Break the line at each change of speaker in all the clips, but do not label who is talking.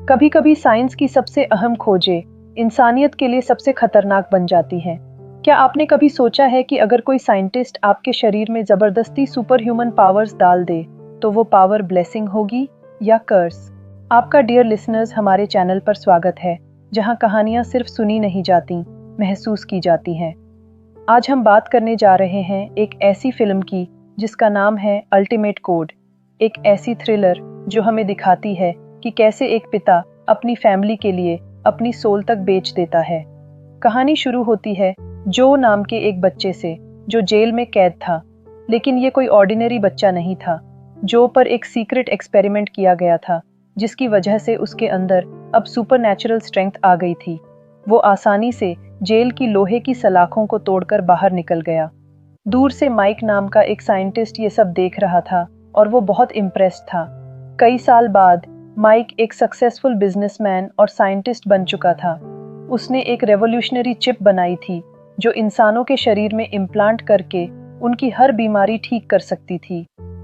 कभी कभी साइंस की सबसे अहम खोजें इंसानियत के लिए सबसे खतरनाक बन जाती हैं। क्या आपने कभी सोचा है कि अगर कोई साइंटिस्ट आपके शरीर में जबरदस्ती सुपर ह्यूमन पावर्स डाल दे तो वो पावर ब्लेसिंग होगी या कर्स? आपका डियर लिसनर्स, हमारे चैनल पर स्वागत है, जहां कहानियां सिर्फ सुनी नहीं जाती, महसूस की जाती हैं। आज हम बात करने जा रहे हैं एक ऐसी फिल्म की जिसका नाम है अल्टीमेट कोड। एक ऐसी थ्रिलर जो हमें दिखाती है कि कैसे एक पिता अपनी फैमिली के लिए अपनी सोल तक बेच देता है। कहानी शुरू होती है जो नाम के एक बच्चे से जो जेल में कैद था, लेकिन ये कोई ऑर्डिनरी बच्चा नहीं था। जो पर एक सीक्रेट एक्सपेरिमेंट किया गया था जिसकी वजह से उसके अंदर अब सुपरनैचुरल स्ट्रेंथ आ गई थी। वो आसानी से जेल की लोहे की सलाखों को तोड़कर बाहर निकल गया। दूर से माइक नाम का एक साइंटिस्ट ये सब देख रहा था और वो बहुत इम्प्रेस्ड था। कई साल बाद माइक एक सक्सेसफुल बिजनेसमैन और साइंटिस्ट बन चुका था। उसने एक रेवोल्यूशनरी चिप बनाई थी जो इंसानों के शरीर में इम्प्लांट करके उनकी हर बीमारी ठीक कर सकती थी।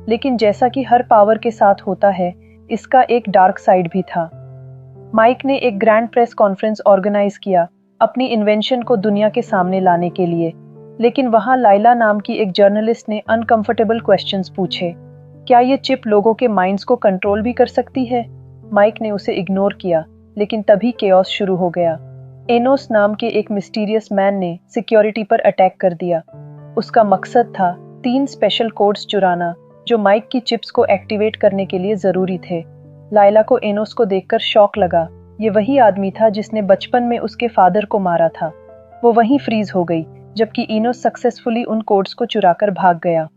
लेकिन जैसा कि हर पावर के साथ होता है, इसका एक डार्क साइड भी था। माइक ने एक ग्रैंड प्रेस कॉन्फ्रेंस ऑर्गेनाइज किया अपनी इन्वेंशन को दुनिया के सामने लाने के लिए, लेकिन वहां लाइला नाम की एक जर्नलिस्ट ने अनकंफर्टेबल क्वेश्चंस पूछे। क्या ये चिप लोगों के माइंड्स को कंट्रोल भी कर सकती है? माइक ने उसे इग्नोर किया, लेकिन तभी केओस शुरू हो गया। एनोस नाम के एक मिस्टीरियस मैन ने सिक्योरिटी पर अटैक कर दिया। उसका मकसद था 3 स्पेशल कोड्स चुराना जो माइक की चिप्स को एक्टिवेट करने के लिए जरूरी थे। लाइला को एनोस को देखकर शॉक लगा। ये वही आदमी था जिसने बचपन में उसके फादर को मारा था। वो वहीं फ्रीज हो गई जबकि एनोस सक्सेसफुली उन कोड्स को चुराकर भाग गया।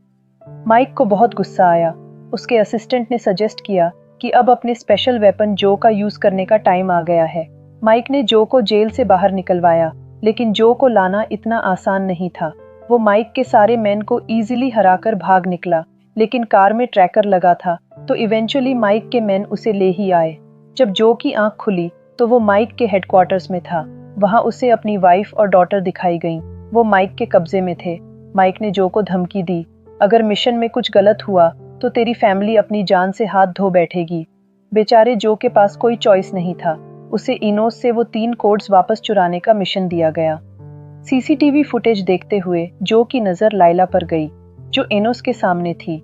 माइक को बहुत गुस्सा आया। उसके असिस्टेंट ने सजेस्ट किया कि अब अपने स्पेशल वेपन जो का यूज करने का टाइम आ गया है। माइक ने जो को जेल से बाहर निकलवाया, लेकिन जो को लाना इतना आसान नहीं था। वो माइक के सारे मैन को इजीली हराकर भाग निकला, लेकिन कार में ट्रैकर लगा था, तो इवेंचुअली माइक के मैन उसे ले ही आए। जब जो की आंख खुली तो वो माइक के हेडक्वार्टर्स में था। वहां उसे अपनी वाइफ और डॉटर दिखाई गईं। वो माइक के कब्जे में थे। माइक ने जो को धमकी दी, अगर मिशन में कुछ गलत हुआ तो तेरी फैमिली अपनी जान से हाथ धो बैठेगी। बेचारे जो के पास कोई चॉइस नहीं था। उसे इनोस से वो 3 कोड्स वापस चुराने का मिशन दिया गया। सीसीटीवी फुटेज देखते हुए जो की नजर लाइला पर गई, जो एनोस के सामने थी।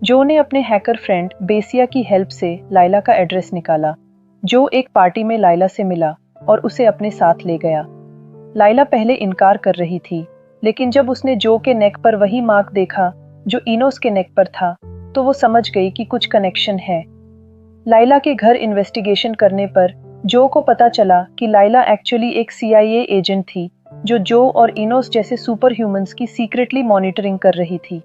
जो ने अपने हैकर फ्रेंड बेसिया की हेल्प से लाइला का एड्रेस निकाला। जो एक पार्टी में लाइला से मिला और उसे अपने साथ ले गया। लाइला पहले इनकार कर रही थी, लेकिन जब उसने जो के नेक पर वही मार्क देखा जो इनोस के नेक पर था, तो वो समझ गई कि कुछ कनेक्शन है। लाइला के घर इन्वेस्टिगेशन करने पर जो को पता चला कि लाइला एक्चुअली एक CIA एजेंट थी जो और इनोस जैसे सुपर ह्यूमंस की सीक्रेटली मॉनिटरिंग कर रही थी।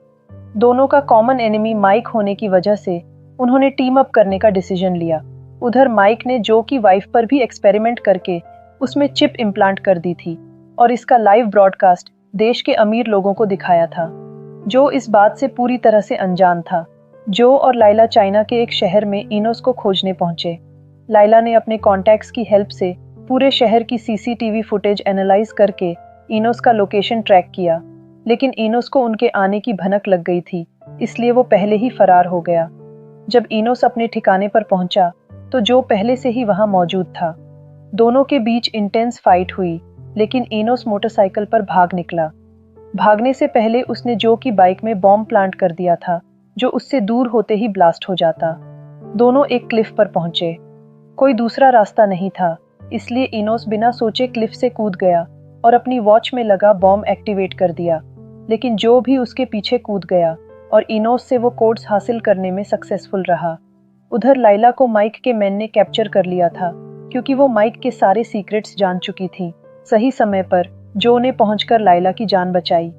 दोनों का कॉमन एनिमी माइक होने की वजह से उन्होंने टीम अप करने का डिसीजन लिया। उधर माइक ने जो की वाइफ पर भी एक्सपेरिमेंट करके उसमें चिप इम्प्लांट कर दी थी और इसका लाइव ब्रॉडकास्ट देश के अमीर लोगों को दिखाया था। जो इस बात से पूरी तरह से अनजान था। जो और लाइला चाइना के एक शहर में इनोस को खोजने पहुंचे। लाइला ने अपने कॉन्टैक्ट्स की हेल्प से पूरे शहर की CCTV फुटेज एनालाइज करके इनोस का लोकेशन ट्रैक किया, लेकिन इनोस को उनके आने की भनक लग गई थी, इसलिए वो पहले ही फरार हो गया। जब इनोस अपने ठिकाने पर पहुंचा तो जो पहले से ही वहां मौजूद था। दोनों के बीच इंटेंस फाइट हुई, लेकिन इनोस मोटरसाइकिल पर भाग निकला। भागने से पहले उसने जो की बाइक में बॉम्ब प्लांट कर दिया था, जो उससे दूर होते ही ब्लास्ट हो जाता। दोनों एक क्लिफ पर पहुंचे। कोई दूसरा रास्ता नहीं था, इसलिए इनोस बिना सोचे क्लिफ से कूद गया और अपनी वॉच में लगा बॉम्ब एक्टिवेट कर दिया। लेकिन जो भी उसके पीछे कूद गया और इनोस से वो कोड्स हासिल करने में सक्सेसफुल रहा। उधर लाइला को माइक के मैन ने कैप्चर कर लिया था, क्योंकि वो माइक के सारे सीक्रेट्स जान चुकी थी। सही समय पर जो ने पहुंचकर लाइला की जान बचाई।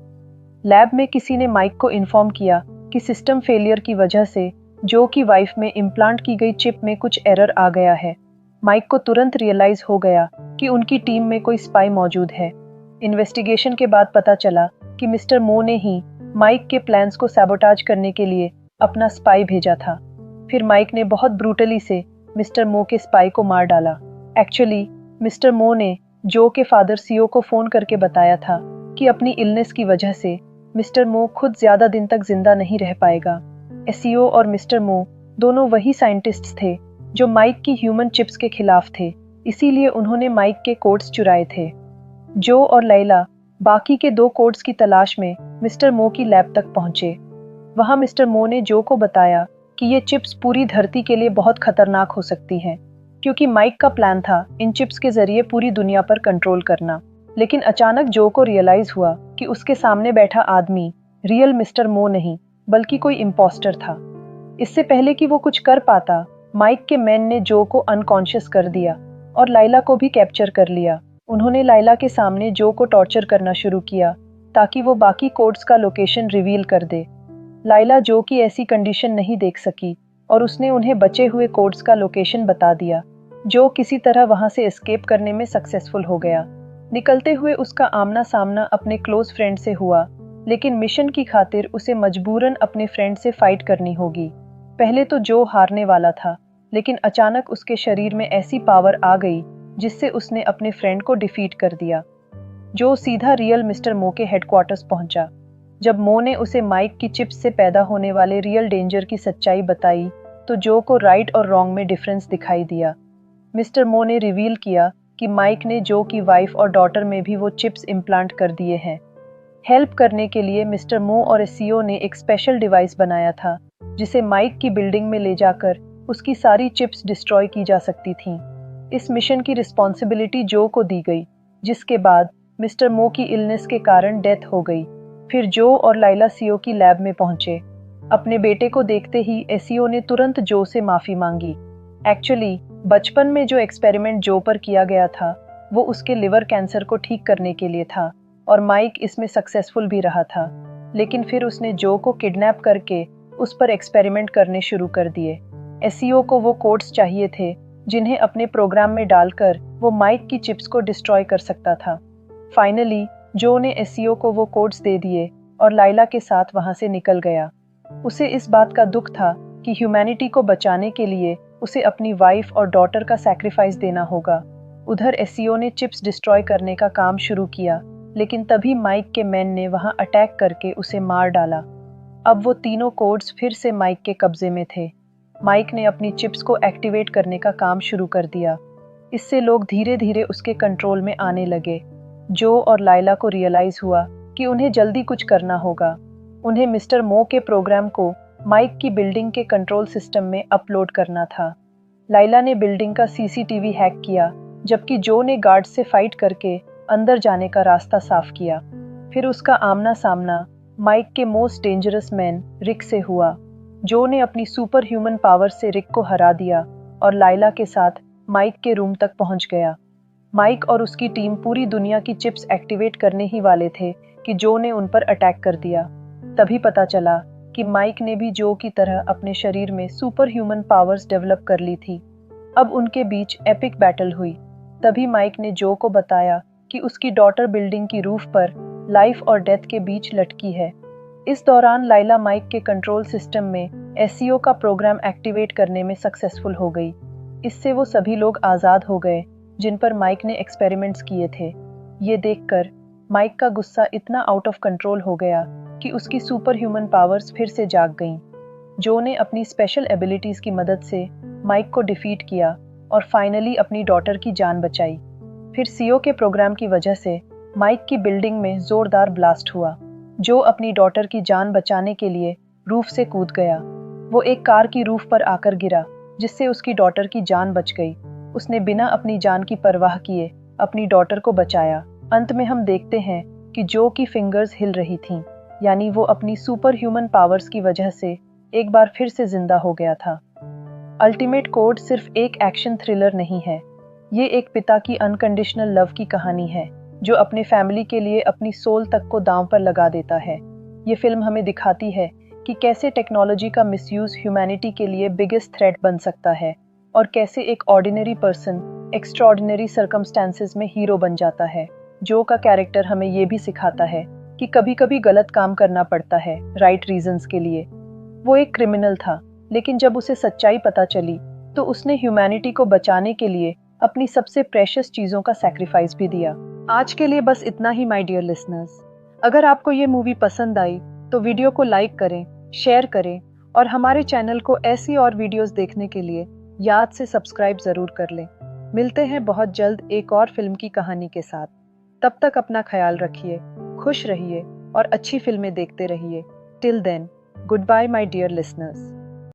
लैब में किसी ने माइक को इन्फॉर्म किया कि सिस्टम फेलियर की वजह से जो की वाइफ में इम्प्लांट की गई चिप में कुछ एरर आ गया है। माइक को तुरंत रियलाइज हो गया कि उनकी टीम में कोई स्पाई मौजूद है। इन्वेस्टिगेशन के बाद पता चला कि मिस्टर मो ने ही माइक के प्लान्स को सैबोटाज करने के लिए अपना स्पाई भेजा था। फिर माइक ने बहुत ब्रूटली से मिस्टर मो के स्पाई को मार डाला। एक्चुअली मिस्टर मो ने जो के फादर सीओ को फोन करके बताया था कि अपनी इलनेस की वजह से मिस्टर मो खुद ज्यादा दिन तक जिंदा नहीं रह पाएगा। एसीओ और मिस्टर मो दोनों वही साइंटिस्ट्स थे जो माइक की ह्यूमन चिप्स के खिलाफ थे, इसीलिए उन्होंने माइक के कोड्स चुराए थे। जो और लैला बाकी के 2 कोड्स की तलाश में मिस्टर मो की लैब तक पहुंचे। वहां मिस्टर मो ने जो को बताया कि ये चिप्स पूरी धरती के लिए बहुत खतरनाक हो सकती हैं, क्योंकि माइक का प्लान था इन चिप्स के जरिए पूरी दुनिया पर कंट्रोल करना। लेकिन अचानक जो को रियलाइज हुआ कि उसके सामने बैठा आदमी रियल मिस्टर मो नहीं, बल्कि कोई इम्पोस्टर था। इससे पहले कि वो कुछ कर पाता, माइक के मैन ने जो को अनकॉन्शियस कर दिया और लाइला को भी कैप्चर कर लिया। उन्होंने लाइला के सामने जो को टॉर्चर करना शुरू किया ताकि वो बाकी कोड्स का लोकेशन रिवील कर दे। लाइला जो की ऐसी कंडीशन नहीं देख सकी और उसने उन्हें बचे हुए कोड्स का लोकेशन बता दिया। जो किसी तरह वहां से एस्केप करने में सक्सेसफुल हो गया। निकलते हुए उसका आमना सामना अपने क्लोज फ्रेंड से हुआ, लेकिन मिशन की खातिर उसे मजबूरन अपने फ्रेंड से फाइट करनी होगी। पहले तो जो हारने वाला था, लेकिन अचानक उसके शरीर में ऐसी पावर आ गई जिससे उसने अपने फ्रेंड को डिफीट कर दिया। जो सीधा रियल मिस्टर मो के हेडक्वार्टर्स पहुंचा। जब मो ने उसे माइक की चिप्स से पैदा होने वाले रियल डेंजर की सच्चाई बताई, तो जो को राइट और रॉन्ग में डिफरेंस दिखाई दिया। मिस्टर मो ने रिवील किया कि माइक ने जो की वाइफ और डॉटर में भी वो चिप्स इम्प्लांट कर दिए हैं। हेल्प करने के लिए मिस्टर मो और एसईओ ने एक स्पेशल डिवाइस बनाया था, जिसे माइक की बिल्डिंग में ले जाकर उसकी सारी चिप्स डिस्ट्रॉय की जा सकती थीं। इस मिशन की रिस्पॉन्सिबिलिटी जो को दी गई, जिसके बाद मिस्टर मो की इलनेस के कारण डेथ हो गई। फिर जो और लाइला सीओ की लैब में पहुंचे। अपने बेटे को देखते ही एसईओ ने तुरंत जो से माफी मांगी। एक्चुअली बचपन में जो एक्सपेरिमेंट जो पर किया गया था, वो उसके लिवर कैंसर को ठीक करने के लिए था और माइक इसमें सक्सेसफुल भी रहा था। लेकिन फिर उसने जो को किडनैप करके उस पर एक्सपेरिमेंट करने शुरू कर दिए। एसईओ को वो कोड्स चाहिए थे जिन्हें अपने प्रोग्राम में डालकर वो माइक की चिप्स को डिस्ट्रॉय कर सकता था। फाइनली जो ने एसईओ को वो कोड्स दे दिए और लाइला के साथ वहां से निकल गया। उसे इस बात का दुख था कि ह्यूमैनिटी को बचाने के लिए उसे अपनी वाइफ और डॉटर का सैक्रिफाइस देना होगा। उधर एसईओ ने चिप्स डिस्ट्रॉय करने का काम शुरू किया, लेकिन तभी माइक के मैन ने वहां अटैक करके उसे मार डाला। अब वो तीनों कोड्स फिर से माइक के कब्जे में थे। माइक ने अपनी चिप्स को एक्टिवेट करने का काम शुरू कर दिया। इससे लोग धीरे धीरे उसके कंट्रोल में आने लगे। जो और लाइला को रियलाइज हुआ कि उन्हें जल्दी कुछ करना होगा। उन्हें मिस्टर मो के प्रोग्राम को माइक की बिल्डिंग के कंट्रोल सिस्टम में अपलोड करना था। लाइला ने बिल्डिंग का सीसीटीवी हैक किया, जबकि जो ने गार्ड से फाइट करके अंदर जाने का रास्ता साफ किया। फिर उसका आमना सामना माइक के मोस्ट डेंजरस मैन रिक से हुआ। जो ने अपनी सुपर ह्यूमन पावर से रिक को हरा दिया और लाइला के साथ माइक के रूम तक पहुंच गया। माइक और उसकी टीम पूरी दुनिया की चिप्स एक्टिवेट करने ही वाले थे कि जो ने उन पर अटैक कर दिया। तभी पता चला कि माइक ने भी जो की तरह अपने शरीर में सुपर ह्यूमन पावर्स डेवलप कर ली थी। अब उनके बीच एपिक बैटल हुई। तभी माइक ने जो को बताया कि उसकी डॉटर बिल्डिंग की रूफ पर लाइफ और डेथ के बीच लटकी है। इस दौरान लाइला माइक के कंट्रोल सिस्टम में एसईओ का प्रोग्राम एक्टिवेट करने में सक्सेसफुल हो गई। इससे वो सभी लोग आज़ाद हो गए जिन पर माइक ने एक्सपेरिमेंट्स किए थे। ये देखकर माइक का गुस्सा इतना आउट ऑफ कंट्रोल हो गया कि उसकी सुपर ह्यूमन पावर्स फिर से जाग गईं। जो ने अपनी स्पेशल एबिलिटीज की मदद से माइक को डिफीट किया और फाइनली अपनी डॉटर की जान बचाई। फिर सीओ के प्रोग्राम की वजह से माइक की बिल्डिंग में जोरदार ब्लास्ट हुआ। जो अपनी डॉटर की जान बचाने के लिए रूफ से कूद गया। वो एक कार की रूफ पर आकर गिरा, जिससे उसकी डॉटर की जान बच गई। उसने बिना अपनी जान की परवाह किए अपनी डॉटर को बचाया। अंत में हम देखते हैं कि जो की फिंगर्स हिल रही थीं, यानी वो अपनी सुपर ह्यूमन पावर्स की वजह से एक बार फिर से जिंदा हो गया था। अल्टीमेट कोड सिर्फ एक एक्शन थ्रिलर नहीं है, ये एक पिता की अनकंडीशनल लव की कहानी है जो अपने फैमिली के लिए अपनी सोल तक को दांव पर लगा देता है। ये फिल्म हमें दिखाती है कि कैसे टेक्नोलॉजी का मिसयूज ह्यूमैनिटी के लिए बिगेस्ट थ्रेट बन सकता है और कैसे एक ऑर्डिनरी पर्सन एक्स्ट्राऑर्डिनरी सर्कमस्टेंसेस में हीरो बन जाता है। जो का कैरेक्टर हमें ये भी सिखाता है कि कभी कभी गलत काम करना पड़ता है राइट रीजंस के लिए। वो एक क्रिमिनल था, लेकिन जब उसे सच्चाई पता चली तो उसने ह्यूमैनिटी को बचाने के लिए अपनी सबसे प्रेशियस चीज़ों का सैक्रिफाइस भी दिया। आज के लिए बस इतना ही माय डियर लिसनर्स। अगर आपको ये मूवी पसंद आई तो वीडियो को लाइक करें, शेयर करें और हमारे चैनल को ऐसी और वीडियोस देखने के लिए याद से सब्सक्राइब जरूर कर लें। मिलते हैं बहुत जल्द एक और फिल्म की कहानी के साथ। तब तक अपना ख्याल रखिए, खुश रहिए और अच्छी फिल्में देखते रहिए। Till then, good bye my dear listeners.